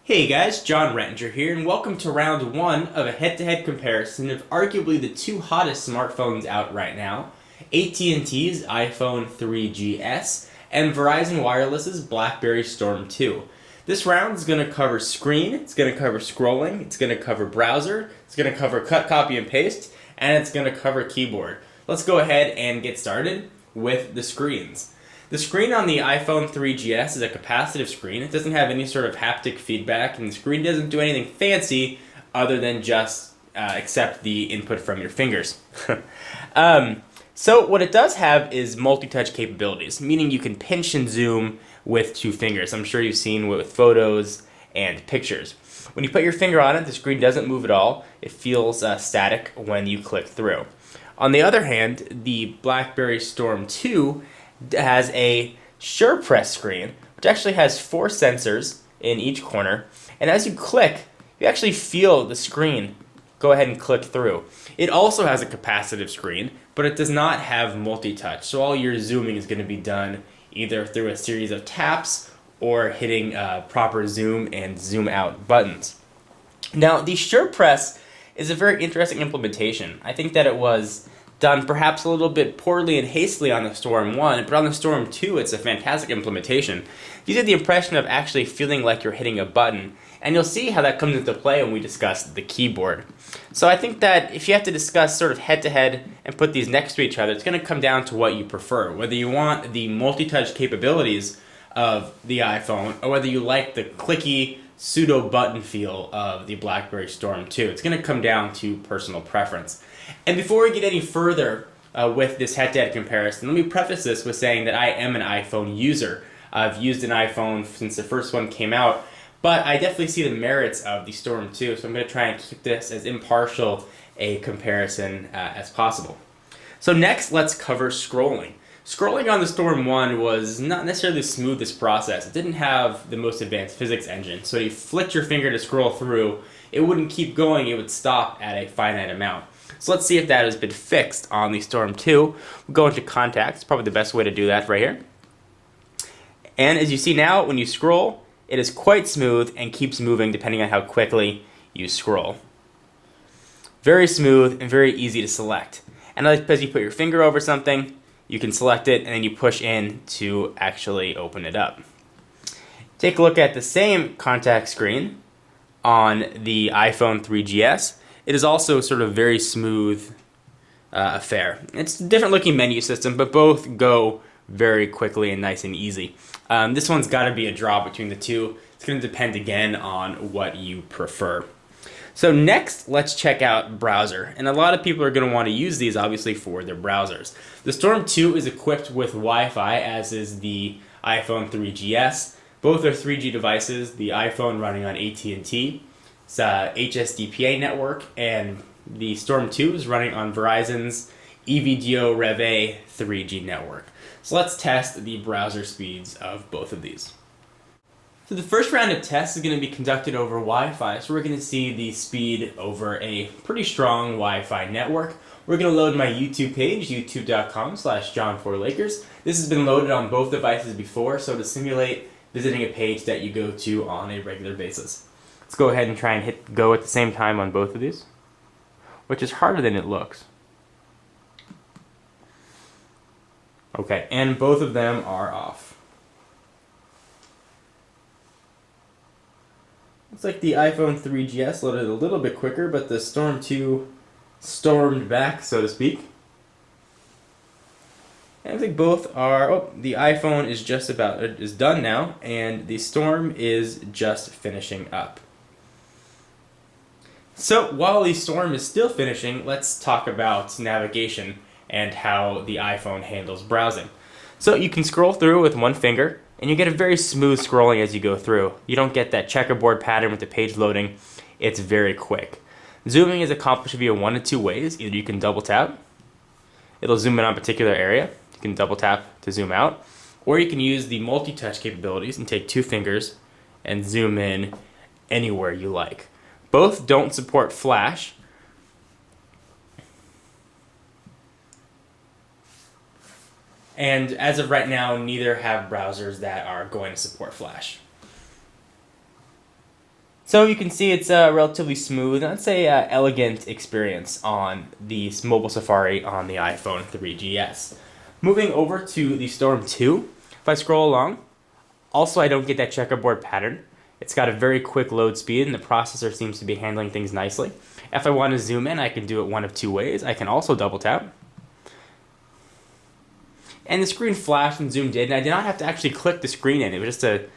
Hey guys, John Rettinger here, and welcome to round one of a head-to-head comparison of arguably the two hottest smartphones out right now, AT&T's iPhone 3GS and Verizon Wireless's BlackBerry Storm 2. This round is going to cover screen, it's going to cover scrolling, it's going to cover browser, it's going to cover cut, copy, and paste, and it's going to cover keyboard. Let's go ahead and get started with the screens. The screen on the iPhone 3GS is a capacitive screen. It doesn't have any sort of haptic feedback, and the screen doesn't do anything fancy other than just accept the input from your fingers. So what it does have is multi-touch capabilities, meaning you can pinch and zoom with two fingers. I'm sure you've seen with photos and pictures. When you put your finger on it, the screen doesn't move at all. It feels static when you click through. On the other hand, the BlackBerry Storm 2 has a SurePress screen, which actually has 4 sensors in each corner, and as you click, you actually feel the screen go ahead and click through. It also has a capacitive screen, but it does not have multi-touch, so all your zooming is going to be done either through a series of taps or hitting proper zoom and zoom out buttons. Now, the SurePress is a very interesting implementation. I think that it was done perhaps a little bit poorly and hastily on the Storm 1, but on the Storm 2 it's a fantastic implementation. You get the impression of actually feeling like you're hitting a button, and you'll see how that comes into play when we discuss the keyboard. So I think that if you have to discuss sort of head-to-head and put these next to each other, it's going to come down to what you prefer, whether you want the multi-touch capabilities of the iPhone or whether you like the clicky pseudo button feel of the BlackBerry Storm 2. It's going to come down to personal preference. And before we get any further with this head-to-head comparison, let me preface this with saying that I am an iPhone user. I've used an iPhone since the first one came out, but I definitely see the merits of the Storm 2, so I'm going to try and keep this as impartial a comparison as possible. So next, let's cover scrolling. Scrolling on the Storm 1 was not necessarily the smoothest process. It didn't have the most advanced physics engine, so you flicked your finger to scroll through, it wouldn't keep going, it would stop at a finite amount. So let's see if that has been fixed on the Storm 2. We'll go into contacts, probably the best way to do that right here. And as you see now, when you scroll, it is quite smooth and keeps moving depending on how quickly you scroll. Very smooth and very easy to select. And as you put your finger over something, you can select it and then you push in to actually open it up. Take a look at the same contact screen on the iPhone 3GS. It is also sort of very smooth affair. It's a different looking menu system, but both go very quickly and nice and easy. This one's got to be a draw between the two. It's going to depend again on what you prefer. So next, let's check out browser. And a lot of people are going to want to use these, obviously, for their browsers. The Storm 2 is equipped with Wi-Fi, as is the iPhone 3GS. Both are 3G devices, the iPhone running on AT&T. It's HSDPA network, and the Storm 2 is running on Verizon's EVGO Rev-A 3G network. So let's test the browser speeds of both of these. So the first round of tests is going to be conducted over Wi-Fi, so we're going to see the speed over a pretty strong Wi-Fi network. We're going to load my YouTube page, youtube.com/John4Lakers. This has been loaded on both devices before, so to simulate visiting a page that you go to on a regular basis. Let's go ahead and try and hit go at the same time on both of these, which is harder than it looks. Okay, and both of them are off. Looks like the iPhone 3GS loaded a little bit quicker, but the Storm 2 stormed back, so to speak. And I think both are, the iPhone is is done now, and the Storm is just finishing up. So while the Storm is still finishing, let's talk about navigation and how the iPhone handles browsing. So you can scroll through with one finger, and you get a very smooth scrolling as you go through. You don't get that checkerboard pattern with the page loading. It's very quick. Zooming is accomplished via one of two ways. Either you can double tap, it'll zoom in on a particular area. You can double tap to zoom out, or you can use the multi-touch capabilities and take two fingers and zoom in anywhere you like. Both don't support Flash. And as of right now, neither have browsers that are going to support Flash. So you can see it's a relatively smooth, I'd say elegant experience on the mobile Safari on the iPhone 3GS. Moving over to the Storm 2, if I scroll along, also I don't get that checkerboard pattern. It's got a very quick load speed and the processor seems to be handling things nicely. If I want to zoom in, I can do it one of two ways. I can also double tap. And the screen flashed and zoomed in, and I did not have to actually click the screen in. It was just a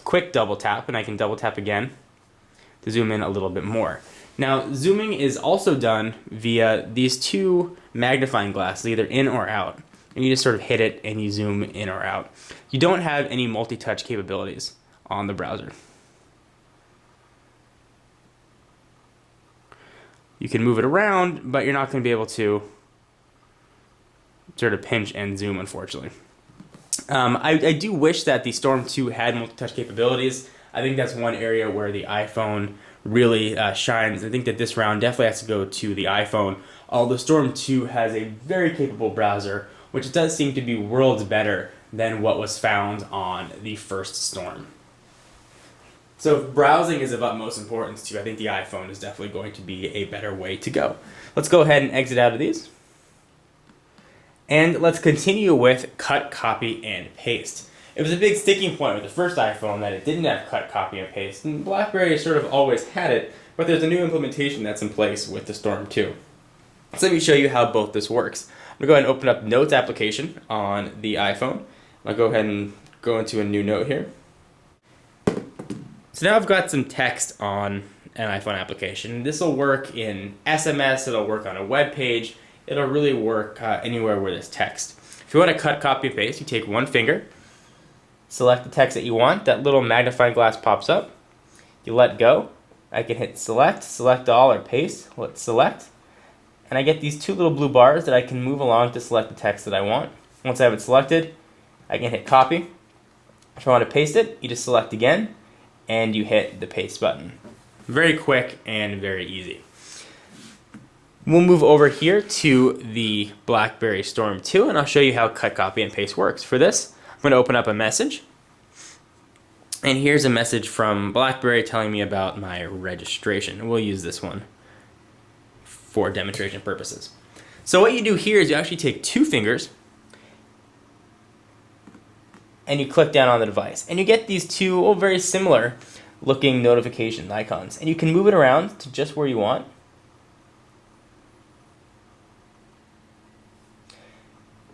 quick double tap, and I can double tap again to zoom in a little bit more. Now, zooming is also done via these two magnifying glasses, either in or out. And you just sort of hit it and you zoom in or out. You don't have any multi-touch capabilities on the browser. You can move it around, but you're not going to be able to sort of pinch and zoom, unfortunately. I do wish that the Storm 2 had multi-touch capabilities. I think that's one area where the iPhone really shines. I think that this round definitely has to go to the iPhone. Although Storm 2 has a very capable browser, which does seem to be worlds better than what was found on the first Storm. So if browsing is of utmost importance to you, I think the iPhone is definitely going to be a better way to go. Let's go ahead and exit out of these. And let's continue with cut, copy, and paste. It was a big sticking point with the first iPhone that it didn't have cut, copy, and paste. And BlackBerry sort of always had it, but there's a new implementation that's in place with the Storm 2. So let me show you how both this works. I'm going to go ahead and open up Notes application on the iPhone. I'll go ahead and go into a new note here. So now I've got some text on an iPhone application. This will work in SMS, it'll work on a web page, it'll really work anywhere where there's text. If you want to cut, copy, and paste, you take one finger, select the text that you want, that little magnifying glass pops up, you let go, I can hit select, select all, or paste, let's select, and I get these two little blue bars that I can move along to select the text that I want. Once I have it selected, I can hit copy. If I want to paste it, you just select again, and you hit the paste button. Very quick and very easy. We'll move over here to the BlackBerry Storm 2 and I'll show you how cut, copy, and paste works. For this, I'm going to open up a message. And here's a message from BlackBerry telling me about my registration. We'll use this one for demonstration purposes. So what you do here is you actually take two fingers and you click down on the device. And you get these two very similar looking notification icons. And you can move it around to just where you want.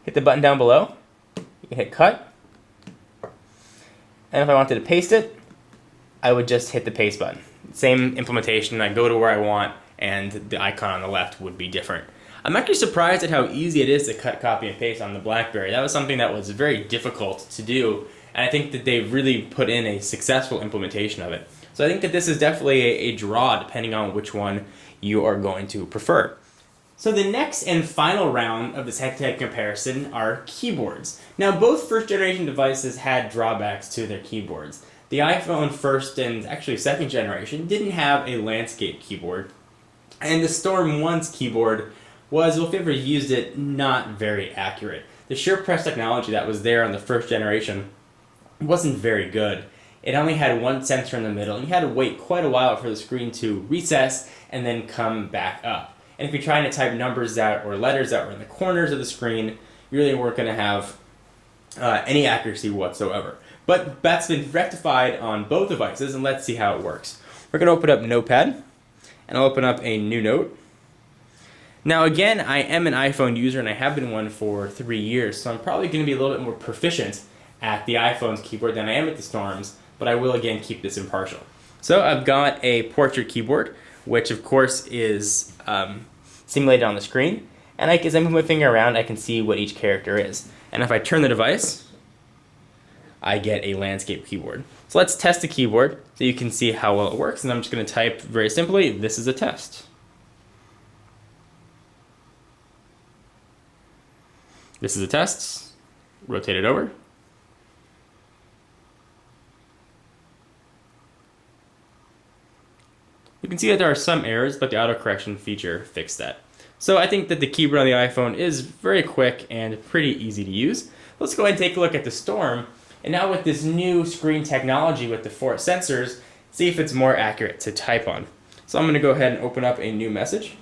Hit the button down below. You can hit cut. And if I wanted to paste it, I would just hit the paste button. Same implementation, I go to where I want and the icon on the left would be different. I'm actually surprised at how easy it is to cut, copy, and paste on the BlackBerry. That was something that was very difficult to do, and I think that they've really put in a successful implementation of it. So I think that this is definitely a draw depending on which one you are going to prefer. So the next and final round of this head-to-head comparison are keyboards. Now both first generation devices had drawbacks to their keyboards. The iPhone first and actually second generation didn't have a landscape keyboard, and the Storm 1's keyboard was, well, if you ever used it, not very accurate. The SurePress technology that was there on the first generation wasn't very good. It only had one sensor in the middle, and you had to wait quite a while for the screen to recess and then come back up. And if you're trying to type numbers out or letters that were in the corners of the screen, you really weren't going to have any accuracy whatsoever. But that's been rectified on both devices, and let's see how it works. We're going to open up Notepad, and I'll open up a new note. Now again, I am an iPhone user and I have been one for 3 years, so I'm probably going to be a little bit more proficient at the iPhone's keyboard than I am at the Storm's, but I will again keep this impartial. So I've got a portrait keyboard, which of course is simulated on the screen, and as I move my finger around, I can see what each character is. And if I turn the device, I get a landscape keyboard. So let's test the keyboard so you can see how well it works, and I'm just going to type very simply, this is a test. This is a test. Rotate it over. You can see that there are some errors, but the autocorrection feature fixed that. So I think that the keyboard on the iPhone is very quick and pretty easy to use. Let's go ahead and take a look at the Storm. And now with this new screen technology with the 4 sensors, see if it's more accurate to type on. So I'm going to go ahead and open up a new message.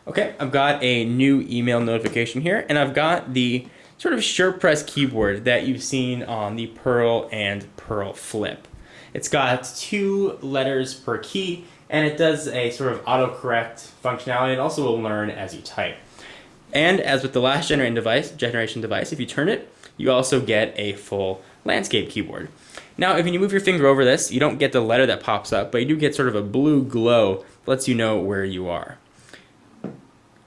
Okay, I've got a new email notification here, and I've got the sort of SurePress keyboard that you've seen on the Pearl and Pearl Flip. It's got 2 letters per key, and it does a sort of autocorrect functionality, and also will learn as you type. And as with the last generation device, if you turn it, you also get a full landscape keyboard. Now, if you move your finger over this, you don't get the letter that pops up, but you do get sort of a blue glow that lets you know where you are.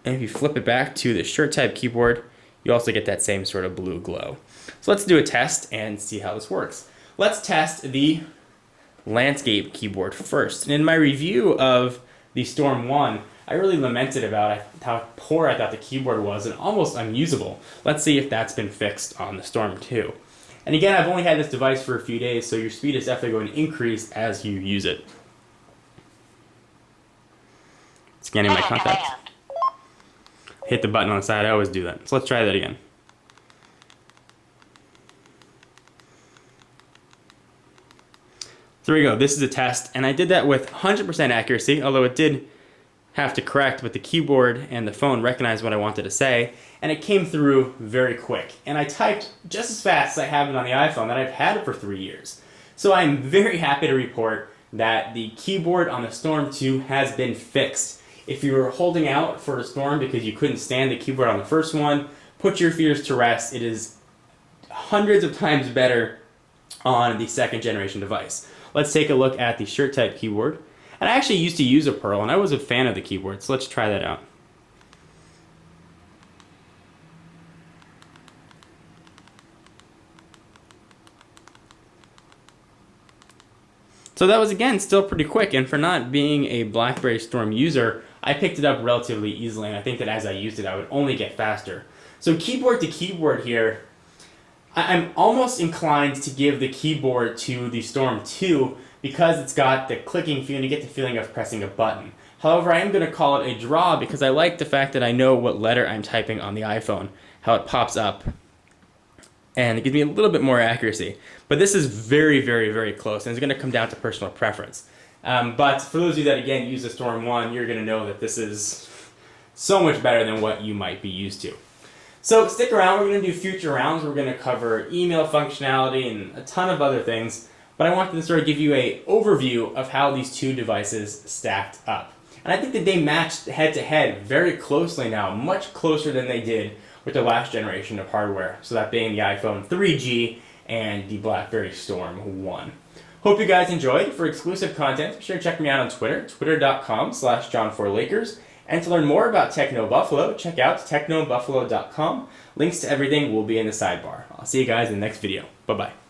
And if you flip it back to the SureType keyboard, you also get that same sort of blue glow. So let's do a test and see how this works. Let's test the landscape keyboard first. And in my review of the Storm 1, I really lamented about how poor I thought the keyboard was and almost unusable. Let's see if that's been fixed on the Storm 2. And again, I've only had this device for a few days, so your speed is definitely going to increase as you use it. Scanning my contacts. Hit the button on the side, I always do that. So let's try that again. So there we go, this is a test, and I did that with 100% accuracy, although it did have to correct, but the keyboard and the phone recognized what I wanted to say, and it came through very quick. And I typed just as fast as I have it on the iPhone that I've had it for 3 years. So I'm very happy to report that the keyboard on the Storm 2 has been fixed. If you were holding out for a Storm because you couldn't stand the keyboard on the first one, put your fears to rest. It is hundreds of times better on the 2nd generation device. Let's take a look at the SureType keyboard. And I actually used to use a Pearl, and I was a fan of the keyboard, so let's try that out. So that was, again, still pretty quick, and for not being a BlackBerry Storm user, I picked it up relatively easily, and I think that as I used it, I would only get faster. So keyboard to keyboard here, I'm almost inclined to give the keyboard to the Storm 2 because it's got the clicking feeling, you get the feeling of pressing a button. However, I am going to call it a draw because I like the fact that I know what letter I'm typing on the iPhone, how it pops up, and it gives me a little bit more accuracy. But this is very, very, very close, and it's going to come down to personal preference. But for those of you that, again, use the Storm 1, you're going to know that this is so much better than what you might be used to. So stick around, we're going to do future rounds. We're going to cover email functionality and a ton of other things. But I wanted to sort of give you an overview of how these 2 devices stacked up. And I think that they matched head-to-head very closely now, much closer than they did with the last generation of hardware. So that being the iPhone 3G and the BlackBerry Storm 1. Hope you guys enjoyed. For exclusive content, be sure to check me out on Twitter, twitter.com/John4Lakers. And to learn more about Techno Buffalo, check out technobuffalo.com. Links to everything will be in the sidebar. I'll see you guys in the next video. Bye-bye.